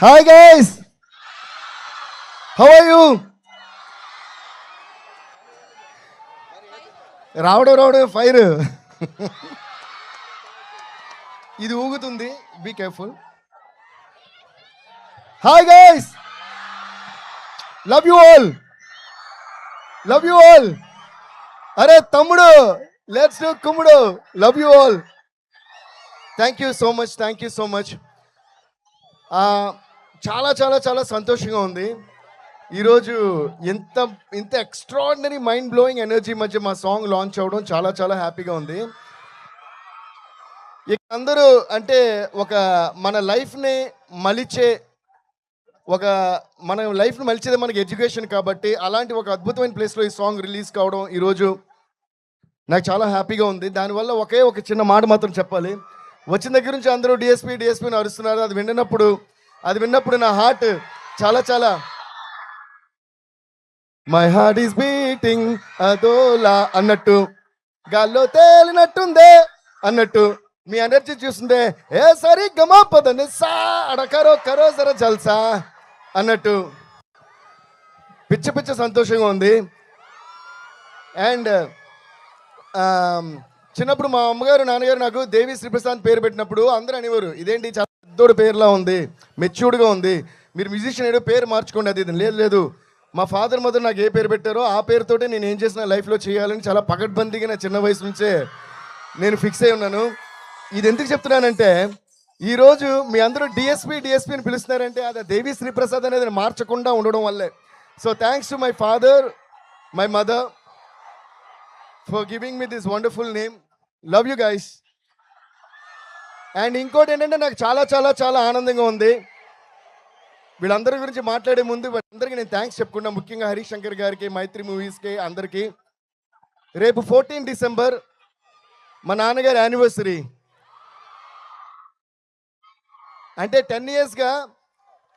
Hi guys, how are you? రావడం fire ఇది ఊగుతుంది. Be careful. Hi guys, love you all, love you all. అరే తమ్ముడు, let's do కుమ్ముడు. Love you all. Thank you so much, thank you so much. చాలా చాలా చాలా సంతోషంగా ఉంది. ఈరోజు ఇంత ఇంత ఎక్స్ట్రాడినరీ మైండ్ బ్లోయింగ్ ఎనర్జీ మధ్య మా సాంగ్ లాంచ్ అవ్వడం చాలా చాలా హ్యాపీగా ఉంది. ఇక అందరూ అంటే ఒక మన లైఫ్ని మలిచే మన లైఫ్ని మలిచేది మనకి ఎడ్యుకేషన్ కాబట్టి అలాంటి ఒక అద్భుతమైన ప్లేస్లో ఈ సాంగ్ రిలీజ్ కావడం ఈరోజు నాకు చాలా హ్యాపీగా ఉంది. దానివల్ల ఒక చిన్న మాట మాత్రం చెప్పాలి. వచ్చిన దగ్గర నుంచి అందరూ డిఎస్పీని అరుస్తున్నారు. అది విన్నప్పుడు నా హార్ట్ చాలా చాలా మై హార్ట్ ఈస్ బీటింగ్ అదోలా అన్నట్టు, గాల్లో తేలినట్టుందే అన్నట్టు, మీ ఎనర్జీ చూస్తుంటే ఏ సరి గమా పదని సా అడకరో కరో జర జల్సా అన్నట్టు పిచ్చ సంతోషంగా ఉంది. అండ్ చిన్నప్పుడు మా అమ్మగారు నాన్నగారు నాకు దేవి శ్రీప్రసాద్ పేరు పెట్టినప్పుడు అందరూ అనేవారు, ఇదేంటి చాలా పెద్దోడు పేరులా ఉంది, మెచ్యూర్డ్గా ఉంది, మీరు మ్యూజిషియన్ ఏదో పేరు మార్చుకోండి. అది లేదు, మా ఫాదర్ మదర్ నాకు ఏ పేరు పెట్టారో ఆ పేరుతోటే నేను ఏం చేసిన లైఫ్లో చేయాలని చాలా పకడ్బందీగా నా చిన్న వయసు నుంచే నేను ఫిక్స్ అయి ఉన్నాను. ఇది ఎందుకు చెప్తున్నానంటే ఈరోజు మీ అందరూ డిఎస్పీ అని పిలుస్తున్నారంటే అది దేవి శ్రీప్రసాద్ అనేది మార్చకుండా ఉండడం వల్లే. So thanks to my father, my mother for giving me this wonderful name. Love you guys. And ఇంకోటి ఏంటంటే నాకు చాలా చాలా చాలా ఆనందంగా ఉంది. వీళ్ళందరి గురించి మాట్లాడే ముందు వీళ్ళందరికీ నేను థ్యాంక్స్ చెప్పుకున్నా, ముఖ్యంగా హరీష్ శంకర్ గారికి, మైత్రి మూవీస్కి, అందరికీ. రేపు 14 డిసెంబర్ మా నాన్నగారి యానివర్సరీ. అంటే 10 ఇయర్స్గా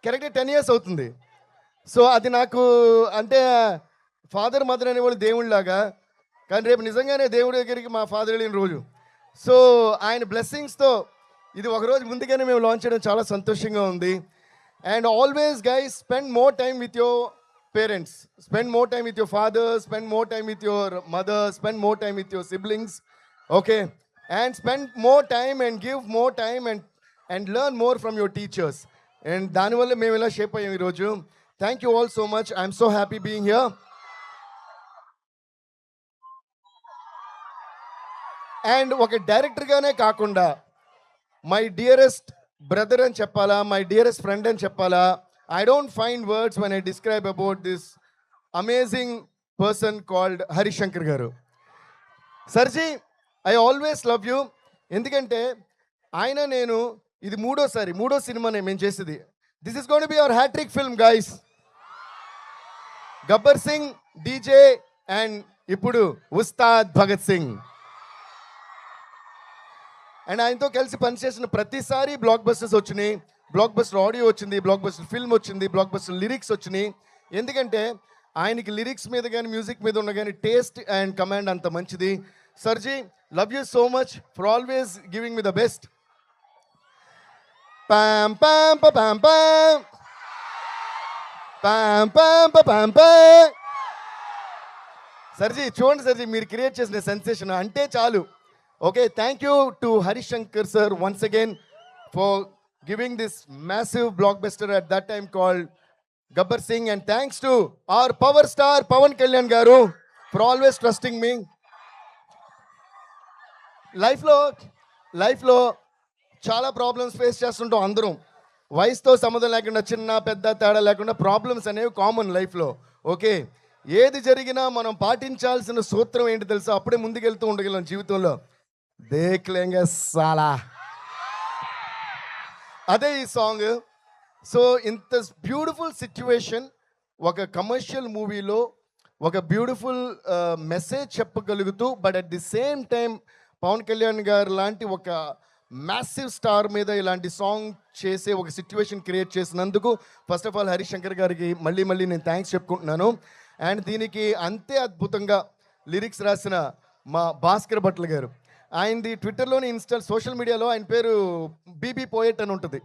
కరెక్ట్గా 10 ఇయర్స్ అవుతుంది. సో అది నాకు అంటే ఫాదర్ మదర్ అనేవాళ్ళు దేవుళ్ళలాగా, కానీ రేపు నిజంగానే దేవుడి దగ్గరికి మా ఫాదర్ వెళ్ళిన రోజు. సో ఆయన బ్లెస్సింగ్స్తో ఇది ఒకరోజు ముందుగానే మేము లాంచ్ చేయడం చాలా సంతోషంగా ఉంది. And always guys, spend more time with your parents, spend more time with your father, spend more time with your mother, spend more time with your siblings, okay, and spend more time and give more time and learn more from your teachers. And danivalla mem ila shape ayyam ee roju. Thank you all so much. I'm so happy being here. And oka director gaane kaakunda my dearest brother అని చెప్పాలా, my dearest friend అని చెప్పాలా, I don't find words when I describe about this amazing person called Harish Shankar garu. సర్జీ, I always love you. ఎందుకంటే ఆయన నేను ఇది మూడో సినిమానే మేము చేసేది. This is gonna be our hattrick film guys. Gabbar Singh, DJ and ఇప్పుడు ఉస్తాద్ భగత్ సింగ్. అండ్ ఆయనతో కలిసి పనిచేసిన ప్రతిసారి బ్లాక్ బస్టర్స్ వచ్చినాయి, బ్లాక్ బస్టర్ ఆడియో వచ్చింది, బ్లాక్ బస్టర్ ఫిల్మ్ వచ్చింది, బ్లాక్ బస్టర్ లిరిక్స్ వచ్చినాయి. ఎందుకంటే ఆయనకి లిరిక్స్ మీద కానీ మ్యూజిక్ మీద ఉన్న కానీ టేస్ట్ అండ్ కమాండ్ అంత మంచిది. సర్జీ, love you so much for always giving me the best. పామ్ పామ్ పామ్ పామ్ పామ్ పామ్ పామ్ పామ్. సర్జీ చూడండి, సర్జీ మీరు క్రియేట్ చేసిన సెన్సేషన్ అంటే చాలు. Okay, thank you to Harish Shankar sir once again for giving this massive blockbuster at that time called Gabbar Singh, and thanks to our power star Pawan Kalyan garu for always trusting me. Life lo చాలా problems face చేస్తుంటాం అందరం. వయసుతో సంబంధం లేకుండా, చిన్న పెద్ద తేడా లేకుండా ప్రాబ్లమ్స్ అనేవి కామన్ లైఫ్లో. ఓకే, ఏది జరిగినా మనం పాటించాల్సిన సూత్రం ఏంటి తెలుసా? అప్పుడే ముందుకెళ్తూ ఉండగలం జీవితంలో. దేఖ్ లేంగే సాలా, అదే ఈ సాంగ్. సో ఇంత బ్యూటిఫుల్ సిచ్యువేషన్ ఒక కమర్షియల్ మూవీలో ఒక బ్యూటిఫుల్ మెసేజ్ చెప్పగలుగుతూ, but at the same time Pawan Kalyan గారు లాంటి ఒక మ్యాసివ్ స్టార్ మీద ఇలాంటి సాంగ్ చేసే ఒక సిచ్యువేషన్ క్రియేట్ చేసినందుకు first of all Harish Shankar గారికి మళ్ళీ నేను థ్యాంక్స్ చెప్పుకుంటున్నాను. అండ్ దీనికి అంతే అద్భుతంగా లిరిక్స్ రాసిన మా భాస్కర్ భట్ల గారు, ఆయనది ట్విట్టర్లోని సోషల్ మీడియాలో ఆయన పేరు బీబీ పోయెట్ అని ఉంటుంది.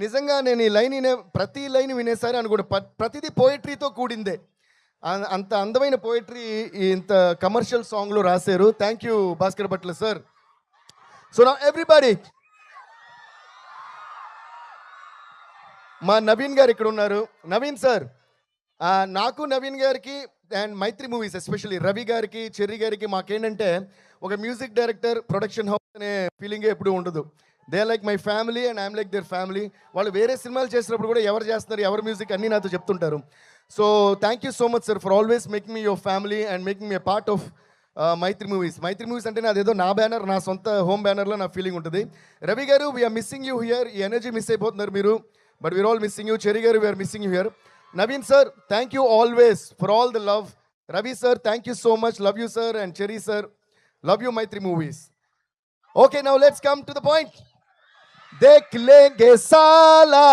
నిజంగా నేను ఈ లైన్ ప్రతి లైన్ వినేసారి అనుకోండి, ప్రతిదీ పోయిటరీతో కూడిందే. అంత అందమైన పోయిటరీ ఇంత కమర్షియల్ సాంగ్లో రాశారు. Thank you Bhaskar Bhatla sir. So నా ఎవ్రీబడి, మా నవీన్ గారు ఇక్కడ ఉన్నారు. నవీన్ సార్, నాకు నవీన్ గారికి అండ్ మైత్రి మూవీస్ ఎస్పెషల్లీ రవి గారికి, చెర్రీ గారికి మాకేంటంటే ఒక మ్యూజిక్ డైరెక్టర్, ప్రొడక్షన్ హౌస్ అనే ఫీలింగే ఎప్పుడూ ఉండదు. They like my family and I'm like their family. వాళ్ళు వేరే సినిమాలు చేసినప్పుడు కూడా ఎవరు చేస్తున్నారు, ఎవరు మ్యూజిక్ అన్నీ నాతో చెప్తుంటారు. So thank you so much sir for always making me your family and making me part of Mythri Movies. Mythri Movies అంటే అదేదో నా బ్యానర్, నా సొంత హోమ్ బ్యానర్లో నా ఫీలింగ్ ఉంటుంది. రవి గారు, వీఆర్ మిస్సింగ్ యూ హియర్. ఈ ఎనర్జీ మిస్ అయిపోతున్నారు మీరు, but we are all missing you. Cherry గారు, we are missing you here. Naveen sir, thank you always for all the love. Ravi sir, thank you so much, love you sir. And Cherry sir, love you Mythri movies. Okay, now let's come to the point. देख लेंगे साला.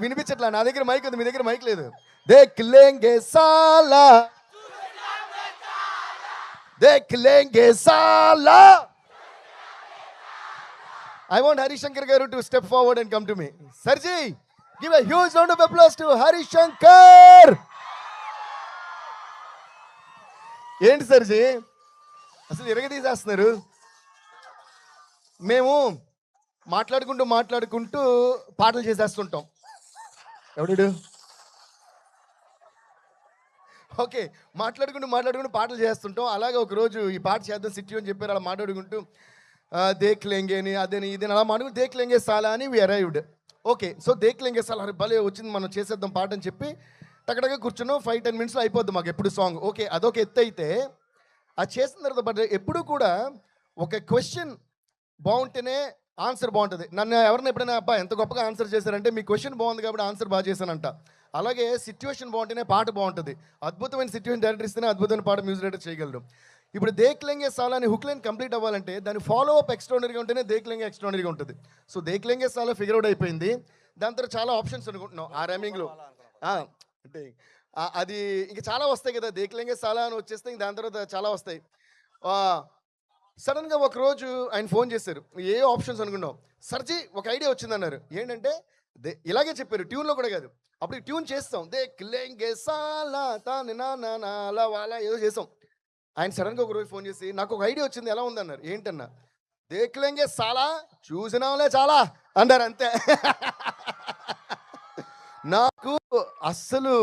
వినిపించట్లా, నా దగ్గర mic ఉంది, మీ దగ్గర mic లేదు. देख लेंगे साला, देख लेंगे साला. I want Harishankar garu to step forward and come to me. Sarji, give a huge round of applause to Harishankar. ఏంటి సర్జీ అసలు ఎరగదీసేస్తున్నారు? మేము మాట్లాడుకుంటూ పాటలు చేసేస్తుంటాం. ఎవడు? ఓకే, మాట్లాడుకుంటూ పాటలు చేస్తుంటాం. అలాగే ఒకరోజు ఈ పాట చేద్దాం సిట్టి అని చెప్పారు. అలా మాట్లాడుకుంటూ దేక్ లేంగే అని అదని ఇదని అలా మాట్లాడుకుంటూ దేక్ లేంగే సాలా అని వి అరైవ్డ్. ఓకే, సో దేక్ లేంగే సాలా భలే వచ్చింది, మనం చేసేద్దాం పాట అని చెప్పి టక్కడగా కూర్చున్నాం. 5-10 minutesలో అయిపోద్ది మాకు ఎప్పుడు సాంగ్. ఓకే, అదొక ఎత్తు అయితే అది చేసిన తర్వాత బట్ ఎప్పుడు కూడా ఒక క్వశ్చన్ బాగుంటేనే ఆన్సర్ బాగుంటుంది. నన్ను ఎవరైనా ఎప్పుడైనా అబ్బా ఎంత గొప్పగా ఆన్సర్ చేశారంటే మీ క్వశ్చన్ బాగుంది కాబట్టి ఆన్సర్ బాగా చేశానంట. అలాగే సిచ్యువేషన్ బాగుంటేనే పాట బాగుంటుంది. అద్భుతమైన సిచ్యువేషన్ డైరెక్టర్ ఇస్తేనే అద్భుతమైన పాట మ్యూజిక్ డైరెక్టర్ చేయగలరు. ఇప్పుడు దేక్ లేంగే సాలా అని హుక్ లైన్ కంప్లీట్ అవ్వాలంటే దాని ఫాలో అప్ ఎక్స్ట్రాడనరీగా ఉంటేనే దేక్ లేంగే ఎక్స్ట్రాడనరీగా ఉంటుంది. సో దేక్ లేంగే సాలా ఫిగర్ అవుట్ అయిపోయింది. దాని తర్వాత చాలా ఆప్షన్స్ అనుకుంటున్నాం ఆ రైమింగ్లో. అంటే అది ఇంకా చాలా వస్తాయి కదా, దేక్ లేంగే సాలా అని వచ్చేస్తే ఇంక దాని తర్వాత చాలా వస్తాయి. సడన్గా ఒకరోజు ఆయన ఫోన్ చేశారు. ఏ ఆప్షన్స్ అనుకున్నాం, సర్జీ ఒక ఐడియా వచ్చిందన్నారు. ఏంటంటే ఇలాగే చెప్పారు, ట్యూన్లో కూడా కాదు. అప్పుడు ట్యూన్ చేస్తాం, దేక్ లేంగే సాలా తాని నా అలా వాళ్ళ ఏదో చేసాం. ఆయన సడన్గా ఒకరోజు ఫోన్ చేసి నాకు ఒక ఐడియా వచ్చింది, ఎలా ఉందన్నారు. ఏంటన్నా, దేక్ లేంగే సాలా చూసినాంలే చాలా అన్నారు. అంతే. నాకు అస్సలు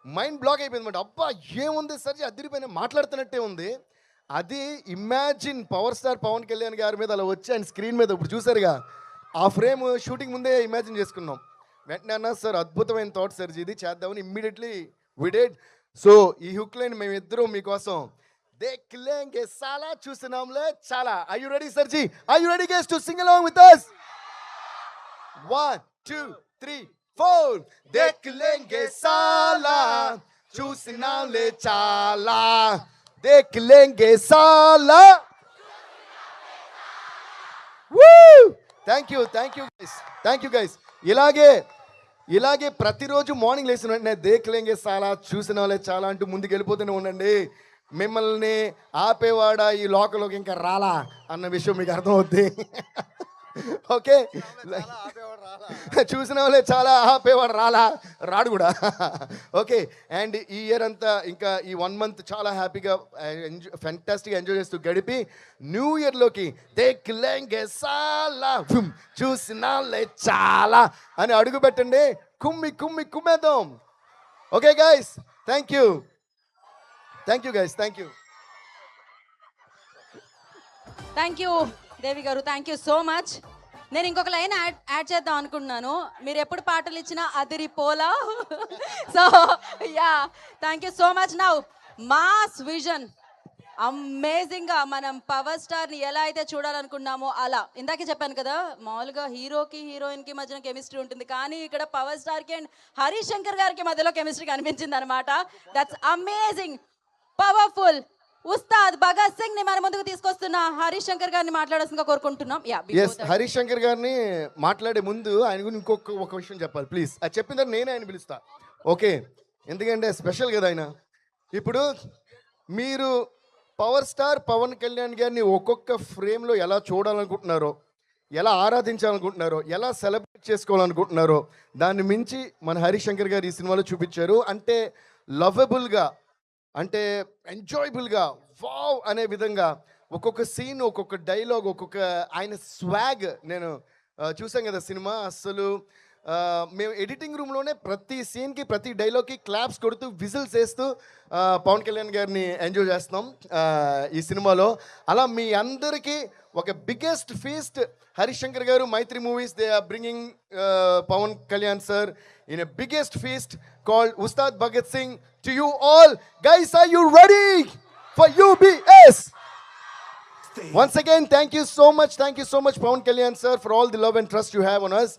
మైండ్ బ్లాక్ అయిపోయింది అనమాట. అబ్బా ఏముంది సర్జీ, అదిరిపోయిన మాట్లాడుతున్నట్టే ఉంది. అది imagine power star Pawan Kalyan గారి మీద అలా వచ్చి ఆయన స్క్రీన్ మీద ఇప్పుడు చూసారుగా, ఆ ఫ్రేమ్ షూటింగ్ ముందే ఇమాజిన్ చేసుకున్నాం. వెంటనే అన్నా సార్ అద్భుతమైన థాట్ సర్జీ, ఇది చేద్దామని ఇమ్మీడియట్లీ వి డిడ్. సో ఈ హుక్ లైన్ మేమిద్దరం మీకోసం దేక్ లేంగే సాలా చూసినాంలే చాలా. ఆర్ యు రెడీ సర్జీ? Are you ready guys to sing along with us? 1 2 3 4. దేక్ లేంగే సాలా చూసినాంలే చాలా, देख लेंगे साला. Thank you guys. ఇలాగే ప్రతిరోజు మార్నింగ్ లేచిన వెంటనే దేక్ లేంగే సాలా చూసిన వాళ్ళే చాలా అంటూ ముందుకు వెళ్ళిపోతూనే ఉండండి. మిమ్మల్ని ఆపేవాడా ఈ లోకంలోకి ఇంకా రాలా అన్న విషయం మీకు అర్థమవుద్ది. ఓకే, చూసిన వాళ్ళే చాలా, ఆపేవాడు రాడు కూడా. ఓకే, అండ్ ఈ ఇయర్ అంతా ఇంకా ఈ 1 month చాలా హ్యాపీగా ఫ్యాంటాస్టిక్గా ఎంజాయ్ చేస్తూ గడిపి న్యూ ఇయర్లోకి దేక్ లేంగే సాలా చూసిన వాళ్ళే చాలా అని అడుగు పెట్టండి. కుమ్మేద్దాం. Okay guys, thank you guys, thank you Devi గారు, థ్యాంక్ యూ సో మచ్. నేను ఇంకొక లైన్ యాడ్ చేద్దాం అనుకుంటున్నాను. మీరు ఎప్పుడు పాటలు ఇచ్చినా అదిరి పోలా. So ya, thank you so much. Now mass vision, అమేజింగ్గా మనం పవర్ స్టార్ని ఎలా అయితే చూడాలనుకున్నామో అలా. ఇందాకే చెప్పాను కదా, మామూలుగా హీరోకి హీరోయిన్కి మధ్యన కెమిస్ట్రీ ఉంటుంది, కానీ ఇక్కడ పవర్ స్టార్కి అండ్ హరీష్ శంకర్ గారికి మధ్యలో కెమిస్ట్రీ కనిపించింది అనమాట. That's amazing, powerful. Ustaad Bhagat Singh ని మన ముందుకు తీసుకొస్తున్న హరీష్ శంకర్ గారిని మాట్లాడాల్సిందిగా కోరుకుంటున్నాం. హరీష్ శంకర్ గారిని మాట్లాడే ముందు ఆయన గురించి ఒక విషయం చెప్పాలి ప్లీజ్. అది చెప్పిన తర్వాత నేనే ఆయన పిలుస్తా. ఓకే, ఎందుకంటే స్పెషల్ కదా ఆయన. ఇప్పుడు మీరు పవర్ స్టార్ పవన్ కళ్యాణ్ గారిని ఒక్కొక్క ఫ్రేమ్లో ఎలా చూడాలనుకుంటున్నారో, ఎలా ఆరాధించాలనుకుంటున్నారో, ఎలా సెలబ్రేట్ చేసుకోవాలనుకుంటున్నారో దాన్ని మించి మన హరిశంకర్ గారు ఈ సినిమాలో చూపించారు. అంటే లవబుల్గా, అంటే ఎంజాయబుల్గా, వావ్ అనే విధంగా ఒక్కొక్క సీన్, ఒక్కొక్క డైలాగ్, ఒక్కొక్క ఆయన స్వాగ్. నేను చూసాం కదా సినిమా. అస్సలు మేము ఎడిటింగ్ రూమ్లోనే ప్రతి సీన్కి, ప్రతి డైలాగ్కి క్లాప్స్ కొడుతూ, విజిల్స్ వేస్తూ పవన్ కళ్యాణ్ గారిని ఎంజాయ్ చేస్తున్నాం ఈ సినిమాలో. అలా మీ అందరికీ ఒక బిగ్గెస్ట్ ఫీస్ట్ హరిశంకర్ గారు, Mythri movies, they are bringing Pawan Kalyan sir in a biggest feast called Ustad Bhagat Singh to you all. Guys, are you ready for UBS? Once again, thank you so much, Pawan Kalyan sir, for all the love and trust you have on us.